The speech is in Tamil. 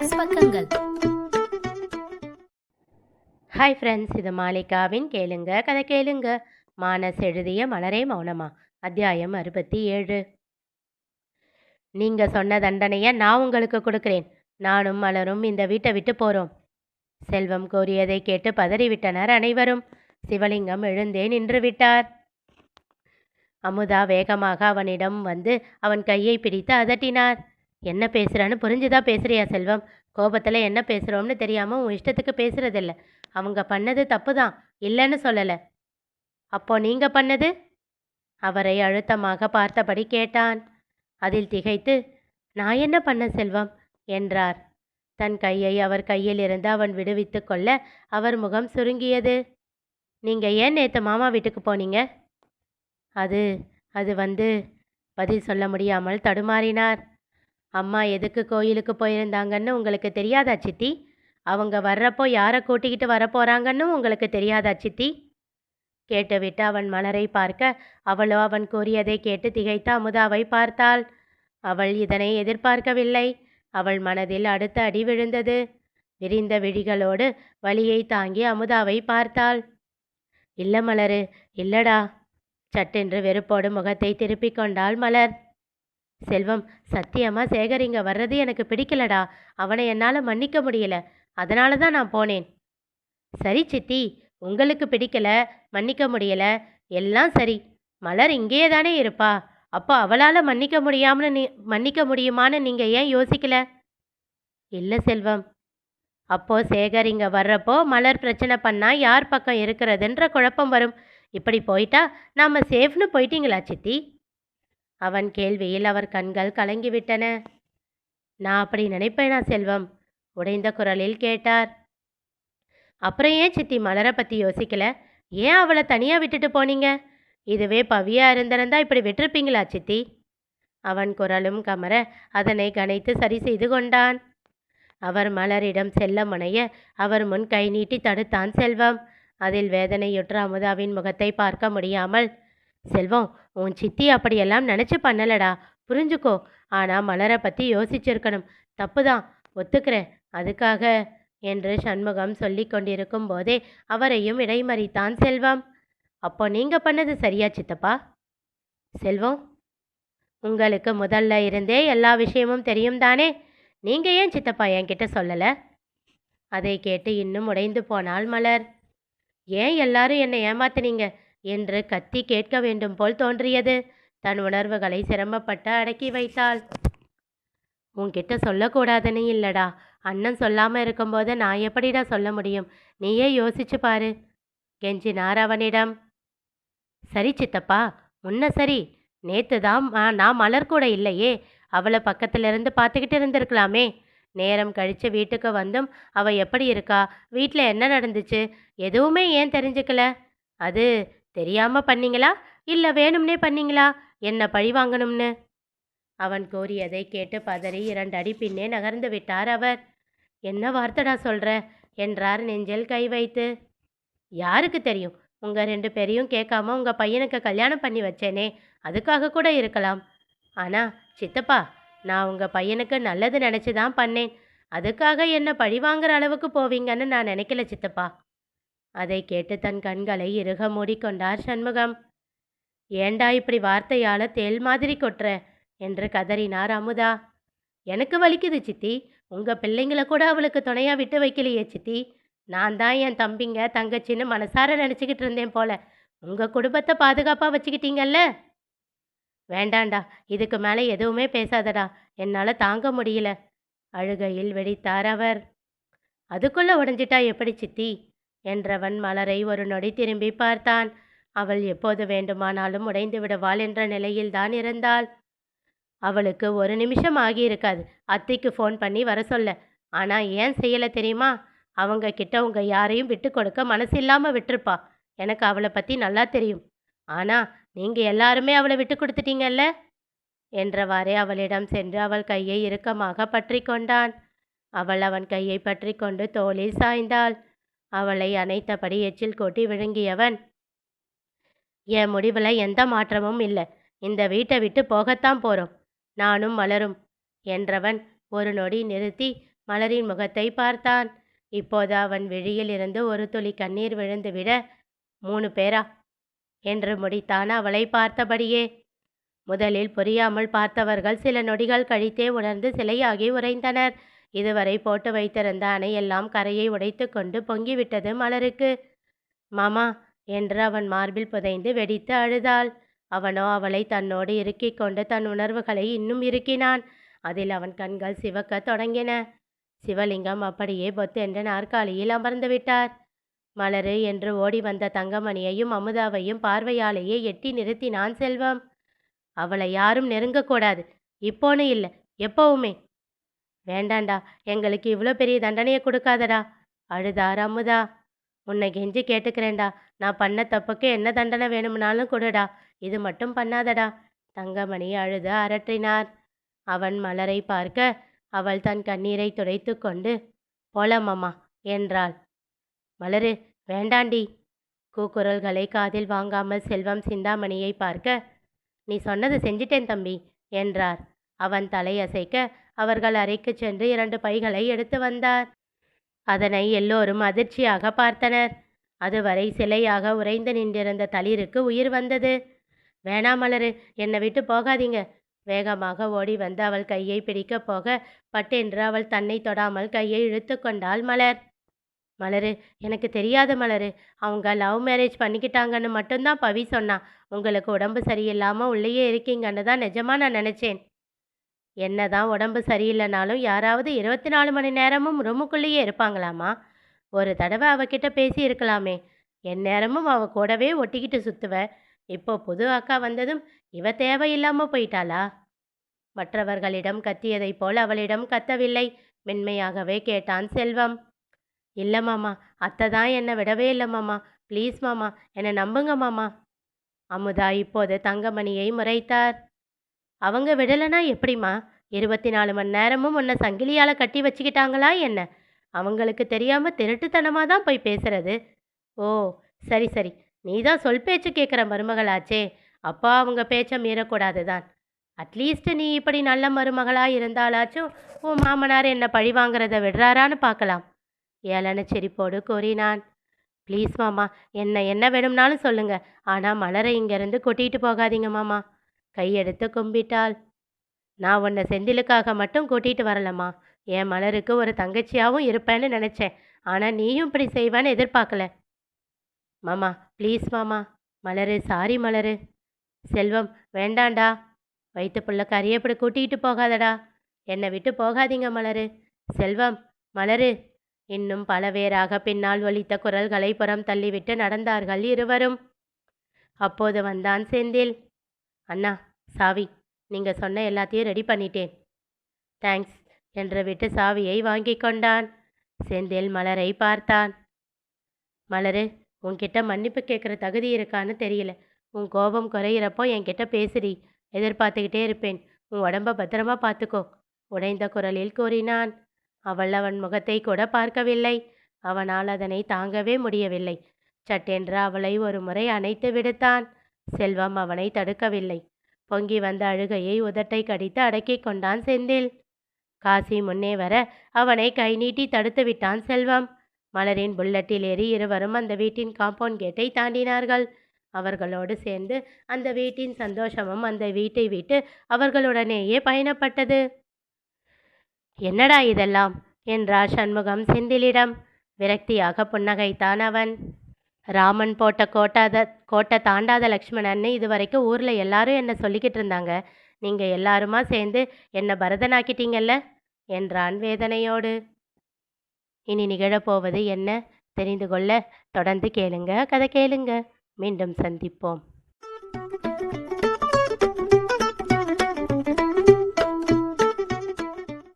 மானஸ் பக்கங்கள். ஹாய் ஃப்ரெண்ட்ஸ், இது மாலிகாவின் கேளுங்க கதை கேளுங்க. மானஸ் எழுதிய மலரே மௌனமா, அத்தியாயம் 67. நீங்க சொன்ன தண்டனையை நான் உங்களுக்கு கொடுக்கிறேன். நானும் மலரும் இந்த வீட்டை விட்டு போறோம். செல்வம் கோரியதை கேட்டு பதறிவிட்டனர் அனைவரும். சிவலிங்கம் எழுந்தே நின்று விட்டார். அமுதா வேகமாக அவனிடம் வந்து அவன் கையை பிடித்து அதட்டினார். என்ன பேசுறான்னு புரிஞ்சுதான் பேசுறியா செல்வம்? கோபத்தில் என்ன பேசுகிறோம்னு தெரியாமல் உன் இஷ்டத்துக்கு பேசுறதில்ல. அவங்க பண்ணது தப்பு தான், இல்லைன்னு சொல்லலை. அப்போ நீங்கள் பண்ணது? அவரை அழுத்தமாக பார்த்தபடி கேட்டான். அதில் திகைத்து, நான் என்ன பண்ண செல்வம் என்றார். தன் கையை அவர் கையில் இருந்து அவன் விடுவித்து கொள்ள அவர் முகம் சுருங்கியது. நீங்கள் ஏன் நேற்று மாமா வீட்டுக்கு போனீங்க? அது அது வந்து பதில் சொல்ல முடியாமல் தடுமாறினார். அம்மா எதுக்கு கோயிலுக்கு போயிருந்தாங்கன்னு உங்களுக்கு தெரியாதா சித்தி? அவங்க வர்றப்போ யாரை கூட்டிக்கிட்டு வரப்போகிறாங்கன்னு உங்களுக்கு தெரியாதா சித்தி? கேட்டுவிட்டு அவன் மலரை பார்க்க அவளோ அவன் கூறியதை கேட்டு திகைத்த அமுதாவை பார்த்தாள். அவள் இதனை எதிர்பார்க்கவில்லை. அவள் மனதில் அடுத்த அடி விழுந்தது. விரிந்த விழிகளோடு வலியை தாங்கி அமுதாவை பார்த்தாள். இல்லை மலரு, இல்லடா. சட்டென்று வெறுப்போடு முகத்தை திருப்பிக் கொண்டாள் மலர். செல்வம், சத்தியமா சேகர் இங்கே வர்றது எனக்கு பிடிக்கலடா. அவனை என்னால் மன்னிக்க முடியல. அதனால தான் நான் போனேன். சரி சித்தி, உங்களுக்கு பிடிக்கல, மன்னிக்க முடியல, எல்லாம் சரி. மலர் இங்கேயே தானே இருப்பா. அப்போ அவளால் மன்னிக்க முடியுமான்னு நீங்கள் ஏன் யோசிக்கல? இல்லை செல்வம், அப்போ சேகர் இங்கே வர்றப்போ மலர் பிரச்சனை பண்ணால் யார் பக்கம் இருக்கிறதுன்ற குழப்பம் வரும். இப்படி போயிட்டா நாம் சேஃப்னு போயிட்டீங்களா சித்தி? அவன் கேள்வியில் அவர் கண்கள் கலங்கிவிட்டன. நான் அப்படி நினைப்பேனா செல்வம்? உடைந்த குரலில் கேட்டார். அப்புறம் ஏன் சித்தி மலரை பற்றி யோசிக்கல? ஏன் அவளை தனியாக விட்டுட்டு போனீங்க? இதுவே பவியா இருந்திருந்தா இப்படி விட்டுருப்பீங்களா சித்தி? அவன் குரலும் கமர அதனை கனைத்து சரி செய்து கொண்டான். அவர் மலரிடம் செல்ல முனைய அவர் முன் கை நீட்டி தடுத்தான் செல்வம். அதில் வேதனையுற்ற அமுதாவின் முகத்தை பார்க்க முடியாமல், செல்வம், உன் சித்தி அப்படியெல்லாம் நினச்சி பண்ணலடா, புரிஞ்சுக்கோ. ஆனால் மலரை பற்றி யோசிச்சிருக்கணும். தப்பு தான், ஒத்துக்கிறேன். அதுக்காக என்று சண்முகம் சொல்லி கொண்டிருக்கும் போதே அவரையும் இடைமறித்தான் செல்வம். அப்போ நீங்கள் பண்ணது சரியா சித்தப்பா? செல்வம், உங்களுக்கு முதல்ல இருந்தே எல்லா விஷயமும் தெரியும் தானே? நீங்கள் ஏன் சித்தப்பா என்கிட்ட சொல்லலை? அதை கேட்டு இன்னும் உடைந்து போனாள் மலர். ஏன் எல்லாரும் என்னை ஏமாத்தினீங்க என்று கத்தி கேட்க வேண்டும் போல் தோன்றியது. தன் உணர்வுகளை சிரமப்பட்டு அடக்கி வைத்தாள். உன்கிட்ட சொல்லக்கூடாதுன்னு இல்லடா, அண்ணன் சொல்லாமல் இருக்கும்போது நான் எப்படிடா சொல்ல முடியும்? நீயே யோசிச்சு பாரு கெஞ்சினார் அவனிடம். சரி சித்தப்பா, முன்ன சரி. நேற்று தான் நான் மலர் கூட இல்லையே. அவளை பக்கத்திலிருந்து பார்த்துக்கிட்டு இருந்திருக்கலாமே. நேரம் கழித்து வீட்டுக்கு வந்தும் அவள் எப்படி இருக்கா, வீட்டில் என்ன நடந்துச்சு, எதுவுமே ஏன் தெரிஞ்சுக்கல? அது தெரியாமல் பண்ணீங்களா, இல்லை வேணும்னே பண்ணீங்களா, என்ன பழி வாங்கணும்னு? அவன் கோரியதை கேட்டு பதறி 2 அடி பின்னே நகர்ந்து விட்டார் அவர். என்ன வார்த்தைடா சொல்கிற என்றார் நெஞ்சில் கை வைத்து. யாருக்கு தெரியும்? உங்கள் 2 பேரையும் கேட்காம உங்கள் பையனுக்கு கல்யாணம் பண்ணி வச்சேனே, அதுக்காக கூட இருக்கலாம். ஆனால் சித்தப்பா, நான் உங்கள் பையனுக்கு நல்லது நினச்சி தான் பண்ணேன். அதுக்காக என்ன பழி வாங்குற அளவுக்கு போவீங்கன்னு நான் நினைக்கல சித்தப்பா. அதை கேட்டு தன் கண்களை இறுக மூடிக்கொண்டார் சண்முகம். ஏண்டா இப்படி வார்த்தையால் தேல் மாதிரி கொட்டுற என்று கதறினார் அமுதா. எனக்கு வலிக்குது சித்தி. உங்கள் பிள்ளைங்களை கூட அவளுக்கு துணையாக விட்டு வைக்கலையே சித்தி. நான் தான் என் தம்பிங்க தங்கச்சின்னு மனசார நினச்சிக்கிட்டு இருந்தேன் போல. உங்கள் குடும்பத்தை பாதுகாப்பாக வச்சுக்கிட்டீங்கல்ல. வேண்டாண்டா, இதுக்கு மேலே எதுவுமே பேசாதடா, என்னால் தாங்க முடியல. அழுகையில் வெடித்தார் அவர். அதுக்குள்ளே உடைஞ்சிட்டா எப்படி சித்தி என்றவன் மலரை ஒரு நொடி திரும்பி பார்த்தான். அவள் எப்போது வேண்டுமானாலும் உடைந்து விடுவாள் என்ற நிலையில்தான் இருந்தாள். அவளுக்கு ஒரு நிமிஷம் ஆகியிருக்காது அத்தைக்கு ஃபோன் பண்ணி வர சொல்ல. ஆனால் ஏன் செய்யலை தெரியுமா? அவங்க கிட்ட உங்க யாரையும் விட்டு கொடுக்க மனசு இல்லாமல் விட்டுருப்பா. எனக்கு அவளை பற்றி நல்லா தெரியும். ஆனால் நீங்கள் எல்லாருமே அவளை விட்டு கொடுத்துட்டீங்கல்ல என்றவாறே அவளிடம் சென்று அவள் கையை இறுக்கமாக பற்றி கொண்டான். அவள் அவன் கையை பற்றி கொண்டு தோளில் சாய்ந்தாள். அவளை அணைத்தபடி எச்சில் கொட்டி விழுங்கியவன், என் முடிவில் எந்த மாற்றமும் இல்லை. இந்த வீட்டை விட்டு போகத்தான் போகிறோம், நானும் மலரும் என்றவன் ஒரு நொடி நிறுத்தி மலரின் முகத்தை பார்த்தான். இப்போது அவன் விழியில் இருந்து ஒரு துளி கண்ணீர் விழுந்துவிட, 3 பேரா என்று முடித்தான் அவளை பார்த்தபடியே. முதலில் புரியாமல் பார்த்தவர்கள் சில நொடிகள் கழித்தே உணர்ந்து சிலையாகி உறைந்தனர். இதுவரை போட்டு வைத்திருந்த அணையெல்லாம் கரையை உடைத்து கொண்டு பொங்கிவிட்டது மலருக்கு. மாமா என்று அவன் மார்பில் புதைந்து வெடித்து அழுதாள். அவனோ அவளை தன்னோடு இறுக்கிக் கொண்டு தன் உணர்வுகளை இன்னும் இறுக்கினான். அதில் அவன் கண்கள் சிவக்க தொடங்கின. சிவலிங்கம் அப்படியே பொத்தென்று நாற்காலியில் அமர்ந்து விட்டார். மலரு என்று ஓடி வந்த தங்கமணியையும் அமுதாவையும் பார்வையாலேயே எட்டி நிறுத்தினான் செல்வம். அவளை யாரும் நெருங்கக்கூடாது, இப்போன்னு இல்லை, எப்பவுமே. வேண்டாண்டா, எங்களுக்கு இவ்வளோ பெரிய தண்டனையை கொடுக்காதடா அழுதார் அமுதா. உன்னை கெஞ்சி கேட்டுக்கிறேன்டா, நான் பண்ண தப்புக்கு என்ன தண்டனை வேணும்னாலும் கொடுடா, இது மட்டும் பண்ணாதடா தங்கமணி அழுது அரற்றினார். அவன் மலரை பார்க்க அவள் தன் கண்ணீரை துடைத்து கொண்டு போலாமம்மா என்றாள். மலரு, வேண்டாண்டி. கூக்குரல்களை காதில் வாங்காமல் செல்வம் சிந்தாமணியை பார்க்க, நீ சொன்னது செஞ்சிட்டேன் தம்பி என்றார். அவன் தலையசைக்க அவர்கள் அறைக்கு சென்று 2 பைகளை எடுத்து வந்தார். அதனை எல்லோரும் அதிர்ச்சியாக பார்த்தனர். அதுவரை சிலையாக உறைந்து நின்றிருந்த தளிருக்கு உயிர் வந்தது. வேணாம் மலரு, என்னை விட்டு போகாதீங்க. வேகமாக ஓடி வந்து அவள் கையை பிடிக்கப் போக பட்டென்று அவள் தன்னை தொடாமல் கையை இழுத்து கொண்டாள் மலர். மலரு, எனக்கு தெரியாத மலரு, அவங்க லவ் மேரேஜ் பண்ணிக்கிட்டாங்கன்னு மட்டும்தான் பவி சொன்னான். உங்களுக்கு உடம்பு சரியில்லாமல் உள்ளேயே இருக்கீங்கன்னு தான் நிஜமாக நான் நினச்சேன். என்னதான் உடம்பு சரியில்லைனாலும் யாராவது 24 மணி நேரமும் ரூமுக்குள்ளேயே இருப்பாங்களாமா? ஒரு தடவை அவகிட்ட பேசி இருக்கலாமே. எந்நேரமும் அவ கூடவே ஒட்டிக்கிட்டு சுத்துவ. இப்போ புது அக்கா வந்ததும் இவ தேவையில்லாமல் போயிட்டாளா? மற்றவர்களிடம் கத்தியதைப் போல் அவளிடம் கத்தவில்லை. மென்மையாகவே கேட்டான் செல்வம். இல்லை மாமா, அத்தை தான் என்னை விடவே இல்லை மாமா. ப்ளீஸ் மாமா, என்னை நம்புங்க மாமா. அமுதா இப்போது தங்கமணியை முறைத்தார். அவங்க விடலைன்னா எப்படிம்மா? 24 மணி நேரமும் உன்னை சங்கிலியால் கட்டி வச்சுக்கிட்டாங்களா என்ன? அவங்களுக்கு தெரியாமல் திருட்டுத்தனமாக தான் போய் பேசுறது. ஓ, சரி சரி, நீ தான் சொல் பேச்சு கேட்குற மருமகளாச்சே, அப்பா அவங்க பேச்சை மீறக்கூடாது தான். அட்லீஸ்ட் நீ இப்படி நல்ல மருமகளாக இருந்தாலாச்சும் உன் மாமனார் என்னை பழி வாங்குறத விடுறாரான்னு பார்க்கலாம். ஏளன சிரிப்போடு கூறினான். ப்ளீஸ் மாமா, என்ன வேணும்னாலும் சொல்லுங்க, ஆனால் மலரை இங்கேருந்து கூட்டிகிட்டு போகாதீங்க மாமா. கையெடுத்து கும்பிட்டாள். நான் உன்னை செந்திலுக்காக மட்டும் கூட்டிகிட்டு வரலம்மா, என் மலருக்கு ஒரு தங்கச்சியாகவும் இருப்பேன்னு நினச்சேன். ஆனால் நீயும் இப்படி செய்வேன்னு எதிர்பார்க்கல மாமா. ப்ளீஸ் மாமா. மலரு, சாரி மலரு. செல்வம், வேண்டாண்டா. வயிற்று புள்ள கறியை இப்படி கூட்டிகிட்டு போகாதடா. என்னை விட்டு போகாதீங்க மலரு. செல்வம், மலரு. இன்னும் பல வேறாக பின்னால் ஒலித்த குரல்களை புறம் தள்ளிவிட்டு நடந்தார்கள் இருவரும். அப்போது வந்தான் செந்தில். அண்ணா, சாவி, நீங்கள் சொன்ன எல்லாத்தையும் ரெடி பண்ணிட்டேன். தேங்க்ஸ் என்று விட்டு சாவியை வாங்கி கொண்டான். செந்தில் மலரை பார்த்தான். மலரு, உன்கிட்ட மன்னிப்பு கேட்குற தகுதி இருக்கான்னு தெரியல. உன் கோபம் குறையிறப்போ என்கிட்ட பேசுடி. எதிர்பார்த்துக்கிட்டே இருப்பேன். உன் உடம்ப பத்திரமா பார்த்துக்கோ உடைந்த குரலில் கூறினான். அவள் அவன் முகத்தை கூட பார்க்கவில்லை. அவனால் அதனை தாங்கவே முடியவில்லை. சட்டென்று அவளை ஒரு முறை அணைத்து விடுத்தான். செல்வம் அவனை தடுக்கவில்லை. பொங்கி வந்த அழுகையை உதட்டை கடித்து அடக்கி கொண்டான் செந்தில். காசி முன்னே வர அவனை கை நீட்டி தடுத்து விட்டான் செல்வம். மலரின் புல்லட்டில் ஏறி இருவரும் அந்த வீட்டின் காம்பவுண்ட் கேட்டை தாண்டினார்கள். அவர்களோடு சேர்ந்து அந்த வீட்டின் சந்தோஷமும் அந்த வீட்டை விட்டு அவர்களுடனேயே பயணப்பட்டது. என்னடா இதெல்லாம் என்றார் சண்முகம் செந்திலிடம். விரக்தியாக புன்னகைத்தான் அவன். ராமன் போட்ட கோட்டை தாண்டாத லக்ஷ்மணன்னு இதுவரைக்கும் ஊரில் எல்லாரும் என்ன சொல்லிக்கிட்டு இருந்தாங்க. நீங்கள் எல்லாருமா சேர்ந்து என்னை பரதனாக்கிட்டீங்கல்ல என்றான் வேதனையோடு. இனி நிகழப்போவது என்ன தெரிந்து கொள்ள தொடர்ந்து கேளுங்க. கதை கேளுங்க. மீண்டும் சந்திப்போம்.